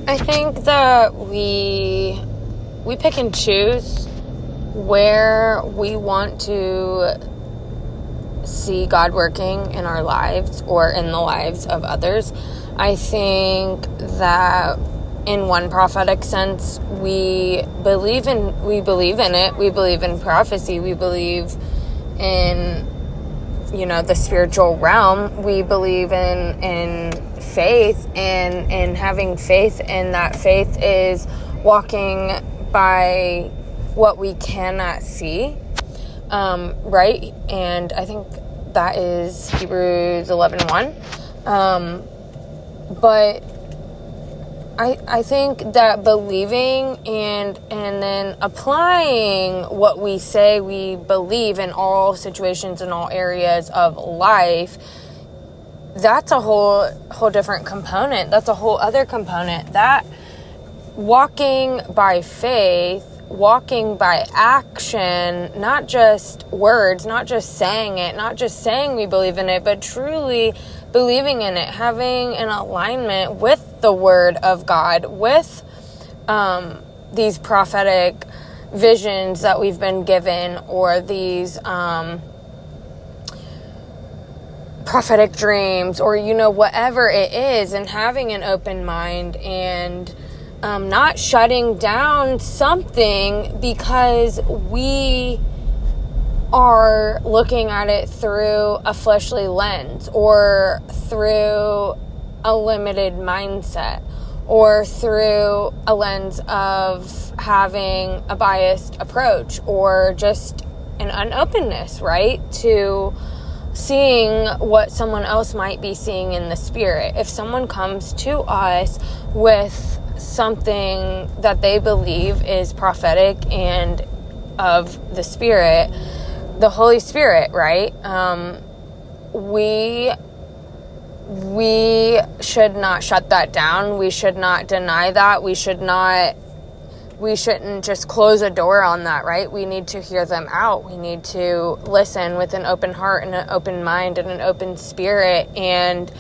I think that we pick and choose where we want to see God working in our lives or in the lives of others. I think that in one prophetic sense, we believe in it. We believe in prophecy. We believe in, the spiritual realm. We believe in faith and having faith, and that faith is walking by what we cannot see, right? And I think that is Hebrews 11:1. But I think that believing and then applying what we say we believe in all situations and all areas of life, that's a whole different component. That's a whole other component. That walking by faith, walking by action, not just words, not just saying it, not just saying we believe in it, but truly believing in it, having an alignment with the Word of God, with these prophetic visions that we've been given, or these prophetic dreams, or whatever it is, and having an open mind and not shutting down something because we are looking at it through a fleshly lens, or through a limited mindset, or through a lens of having a biased approach, or just an unopenness, right, to seeing what someone else might be seeing in the spirit. If someone comes to us with something that they believe is prophetic and of the Spirit, the Holy Spirit, right? We should not shut that down. We should not deny that. We shouldn't just close a door on that, right? We need to hear them out. We need to listen with an open heart and an open mind and an open spirit, and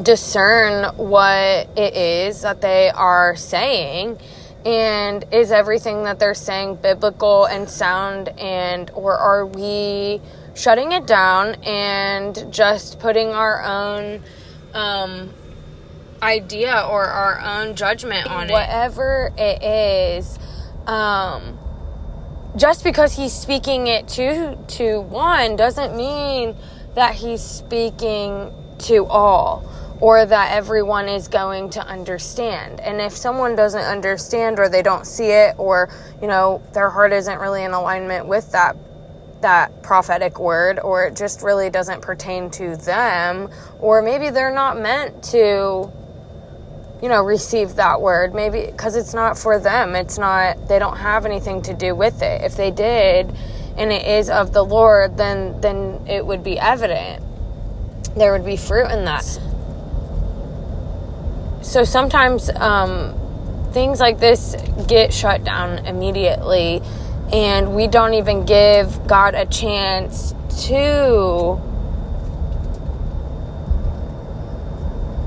discern what it is that they are saying, and is everything that they're saying biblical and sound, or are we shutting it down and just putting our own idea or our own judgment on it? Whatever it is, just because he's speaking it to one doesn't mean that he's speaking to all, or that everyone is going to understand. And if someone doesn't understand, or they don't see it, or their heart isn't really in alignment with that prophetic word, or it just really doesn't pertain to them, or maybe they're not meant to receive that word, maybe because it's not for them. They don't have anything to do with it. If they did, and it is of the Lord, then it would be evident. There would be fruit in that. So sometimes things like this get shut down immediately, and we don't even give God a chance to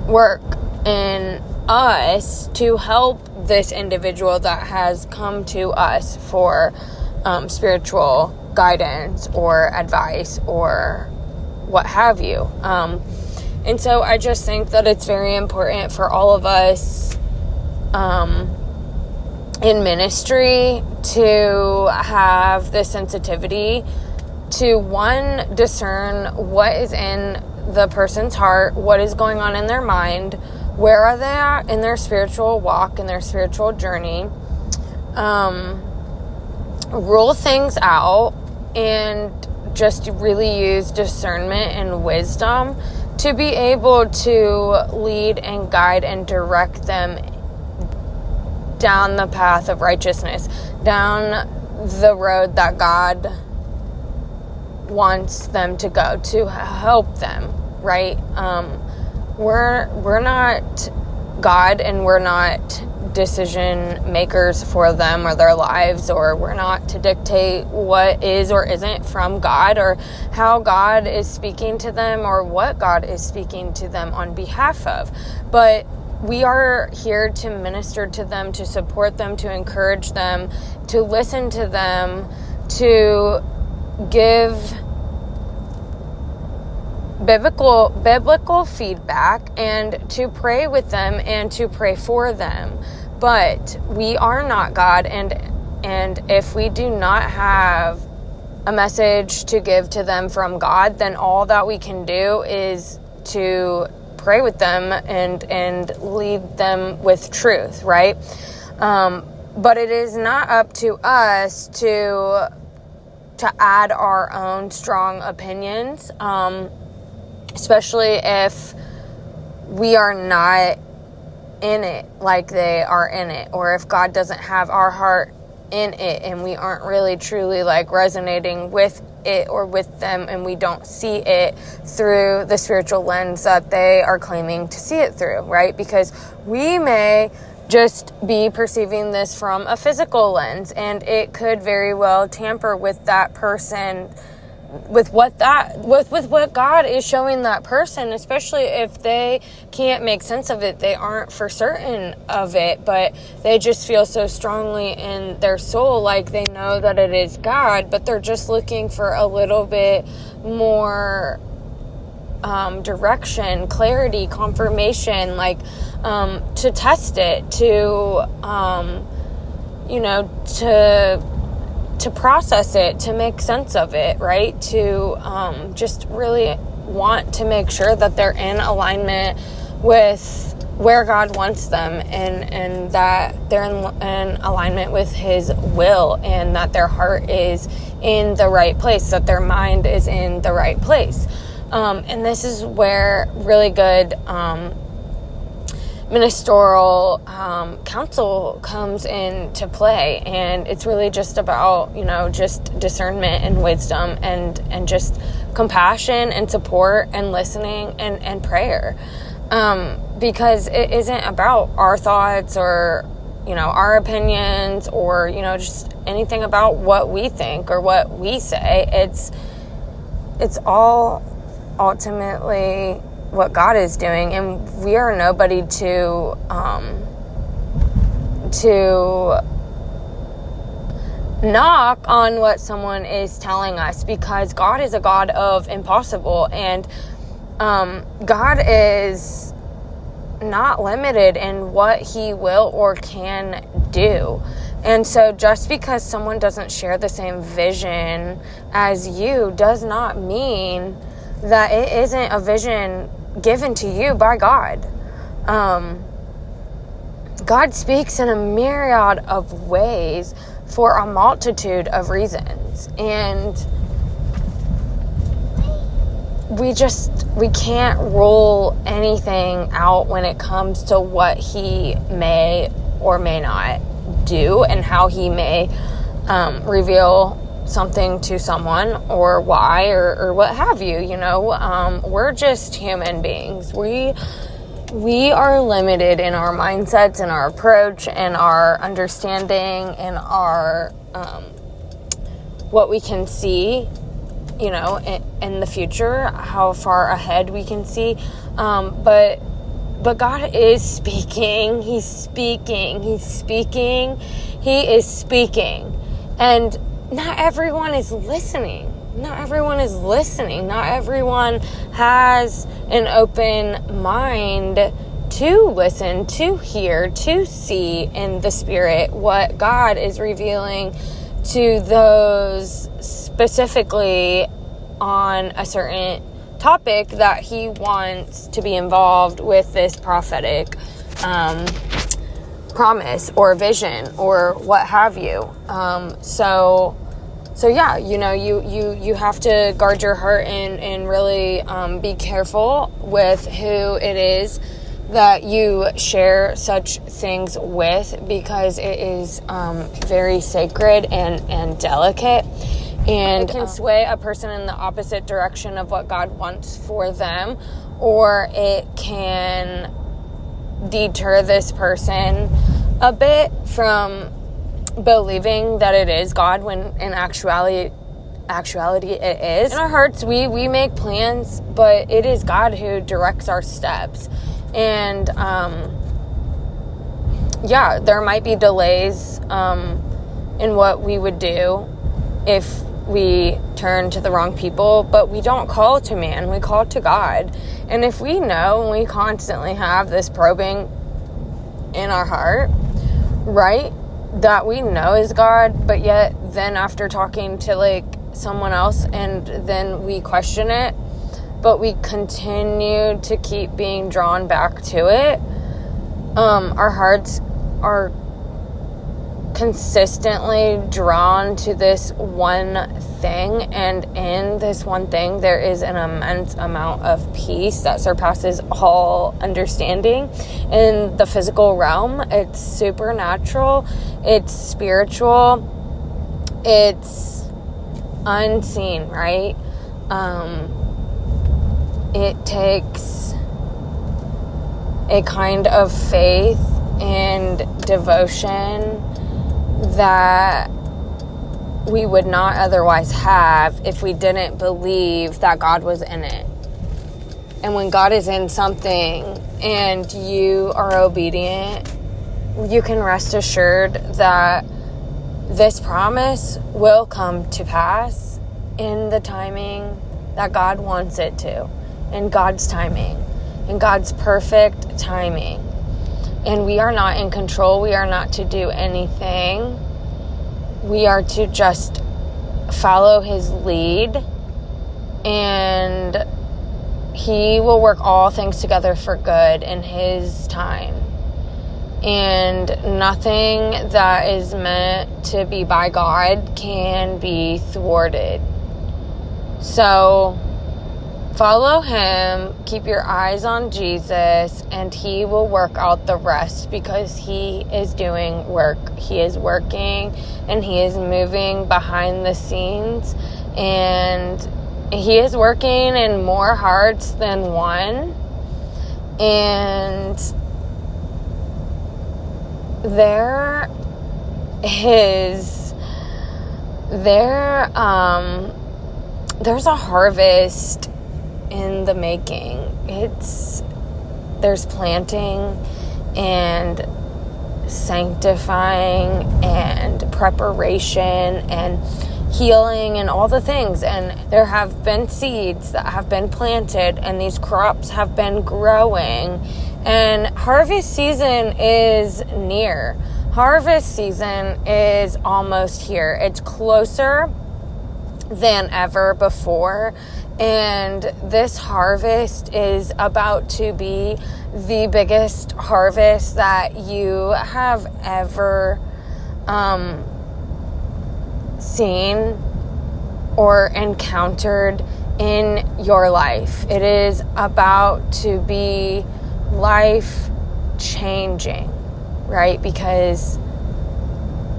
work in us to help this individual that has come to us for spiritual guidance or advice or what have you. And so I just think that it's very important for all of us in ministry to have this sensitivity to, one, discern what is in the person's heart, what is going on in their mind, where are they at in their spiritual walk, in their spiritual journey, rule things out, and just really use discernment and wisdom to be able to lead and guide and direct them down the path of righteousness, down the road that God wants them to go, to help them, right? We're not God, and we're not decision makers for them or their lives, or we're not to dictate what is or isn't from God, or how God is speaking to them, or what God is speaking to them on behalf of. But we are here to minister to them, to support them, to encourage them, to listen to them, to give biblical feedback, and to pray with them and to pray for them. But we are not God, and if we do not have a message to give to them from God, then all that we can do is to pray with them and lead them with truth, right? But it is not up to us to add our own strong opinions, especially if we are not in it like they are in it, or if God doesn't have our heart in it and we aren't really truly like resonating with it or with them, and we don't see it through the spiritual lens that they are claiming to see it through, right? Because we may just be perceiving this from a physical lens, and it could very well tamper with that person, with what God is showing that person, especially if they can't make sense of it. They aren't for certain of it, but they just feel so strongly in their soul like they know that it is God, but they're just looking for a little bit more direction, clarity, confirmation, like to test it, to to process it, to make sense of it, right? To just really want to make sure that they're in alignment with where God wants them, and that they're in alignment with His will, and that their heart is in the right place, that their mind is in the right place. And this is where really good ministerial counsel comes into play, and it's really just about just discernment and wisdom, and just compassion and support and listening and prayer, because it isn't about our thoughts or our opinions, or just anything about what we think or what we say. It's all ultimately what God is doing, and we are nobody to knock on what someone is telling us, because God is a God of impossible, and God is not limited in what He will or can do. And so just because someone doesn't share the same vision as you does not mean that it isn't a vision given to you by God. God speaks in a myriad of ways for a multitude of reasons, and we can't rule anything out when it comes to what He may or may not do, and how He may reveal something to someone, or why, or what have you. We're just human beings. We are limited in our mindsets and our approach and our understanding and our what we can see in the future, how far ahead we can see, but God is speaking. He's speaking. He is speaking, and not everyone is listening. Not everyone has an open mind to listen, to hear, to see in the Spirit what God is revealing to those specifically on a certain topic that He wants to be involved with this prophetic promise or vision or what have you. So yeah, you have to guard your heart and really be careful with who it is that you share such things with, because it is very sacred and delicate, and it can sway a person in the opposite direction of what God wants for them, or it can deter this person a bit from believing that it is God when in actuality it is. In our hearts, we make plans, but it is God who directs our steps. And there might be delays in what we would do if we turn to the wrong people, but we don't call to man, we call to God. And if we know, and we constantly have this probing in our heart, right, that we know is God, but yet then after talking to like someone else and then we question it, but we continue to keep being drawn back to it, our hearts are consistently drawn to this one thing, and in this one thing there is an immense amount of peace that surpasses all understanding. In the physical realm, it's supernatural, it's spiritual, it's unseen, right? It takes a kind of faith and devotion that we would not otherwise have if we didn't believe that God was in it. And when God is in something and you are obedient, you can rest assured that this promise will come to pass in the timing that God wants it to, in God's timing, in God's perfect timing. And we are not in control. We are not to do anything. We are to just follow his lead, and he will work all things together for good in his time. And nothing that is meant to be by God can be thwarted. So follow him, keep your eyes on Jesus, and he will work out the rest, because he is doing work. He is working and he is moving behind the scenes, and he is working in more hearts than one. And there's a harvest in the making. There's planting and sanctifying and preparation and healing and all the things. And there have been seeds that have been planted, and these crops have been growing. And harvest season is near. Harvest season is almost here. It's closer than ever before. And this harvest is about to be the biggest harvest that you have ever seen or encountered in your life. It is about to be life-changing, right? Because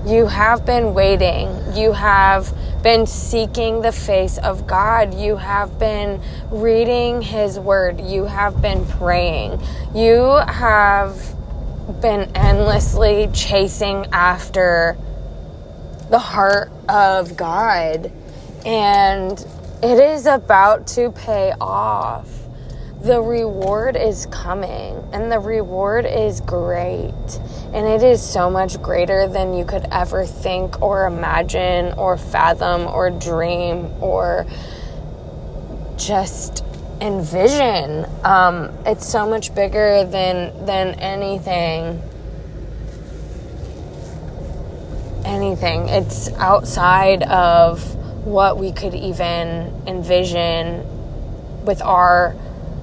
you have been waiting. You have been seeking the face of God. You have been reading his word. You have been praying. You have been endlessly chasing after the heart of God. And it is about to pay off. The reward is coming, and the reward is great. And it is so much greater than you could ever think or imagine or fathom or dream or just envision. It's so much bigger than anything. It's outside of what we could even envision with our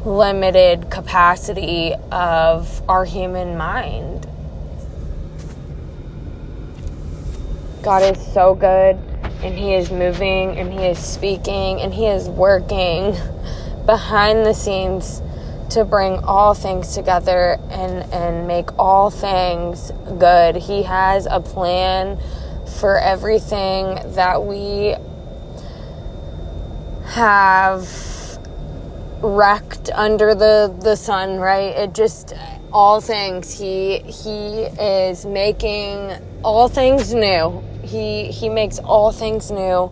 limited capacity of our human mind. God is so good, and he is moving, and he is speaking, and he is working behind the scenes to bring all things together and make all things good. He has a plan for everything that we have wrecked under the sun, right? all things. He is making all things new. He makes all things new.